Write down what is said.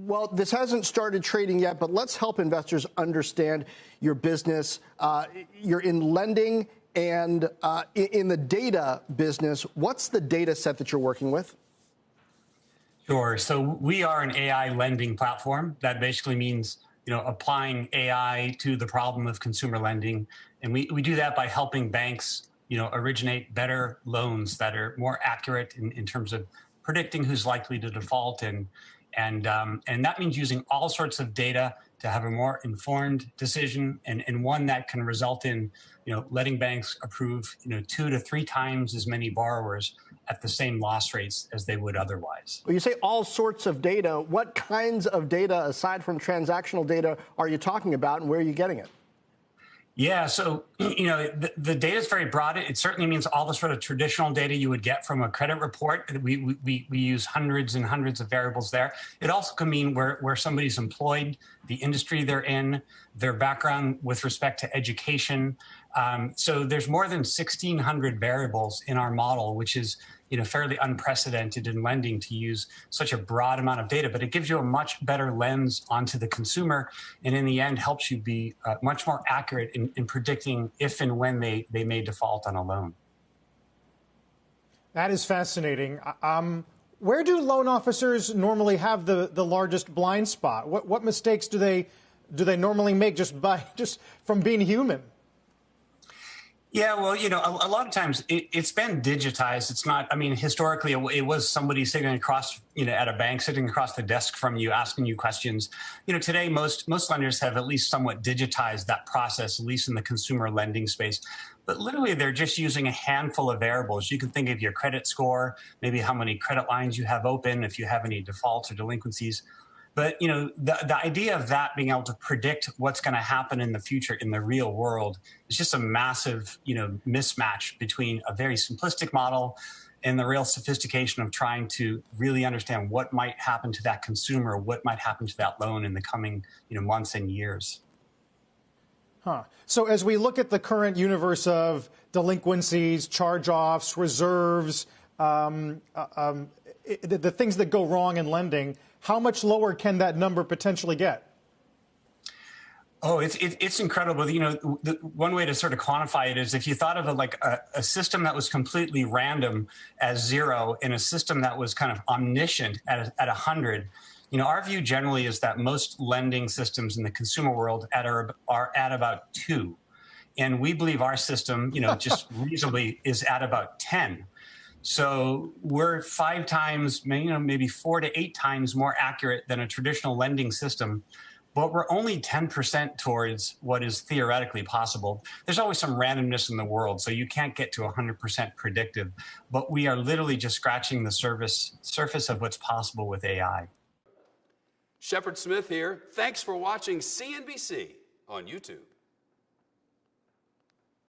Well, this hasn't started trading yet, but let's help investors understand your business. You're in lending and in the data business. What's the data set that you're working with? Sure. So we are an AI lending platform. That basically means, applying AI to the problem of consumer lending. And we do that by helping banks, originate better loans that are more accurate in terms of predicting who's likely to default. And that means using all sorts of data to have a more informed decision and one that can result in, letting banks approve, 2 to 3 times as many borrowers at the same loss rates as they would otherwise. Well, you say all sorts of data. What kinds of data, aside from transactional data, are you talking about, and where are you getting it? Yeah, so the data is very broad. It certainly means all the sort of traditional data you would get from a credit report. We use hundreds and hundreds of variables there. It also can mean where somebody's employed, the industry they're in, their background with respect to education. So there's more than 1,600 variables in our model, which is fairly unprecedented in lending to use such a broad amount of data, but it gives you a much better lens onto the consumer, and in the end helps you be much more accurate in predicting if and when they may default on a loan. That is fascinating. Where do loan officers normally have the largest blind spot? What mistakes do they normally make just from being human? Yeah, well, a lot of times it's been digitized. It's not, historically it was somebody sitting across, at a bank, sitting across the desk from you, asking you questions. Today, most lenders have at least somewhat digitized that process, at least in the consumer lending space. But literally, they're just using a handful of variables. You can think of your credit score, maybe how many credit lines you have open, if you have any defaults or delinquencies. But, the idea of that being able to predict what's going to happen in the future in the real world is just a massive, mismatch between a very simplistic model and the real sophistication of trying to really understand what might happen to that consumer, what might happen to that loan in the coming, months and years. So as we look at the current universe of delinquencies, charge-offs, reserves, the things that go wrong in lending, how much lower can that number potentially get? Oh, it's incredible. One way to sort of quantify it is if you thought of a system that was completely random as 0 and a system that was kind of omniscient at 100. Our view generally is that most lending systems in the consumer world are at about 2. And we believe our system, just reasonably is at about 10. So we're 5 times, maybe 4 to 8 times more accurate than a traditional lending system, but we're only 10% towards what is theoretically possible. There's always some randomness in the world, so you can't get to 100% predictive, but we are literally just scratching the surface of what's possible with AI. Shepard Smith here. Thanks for watching CNBC on YouTube.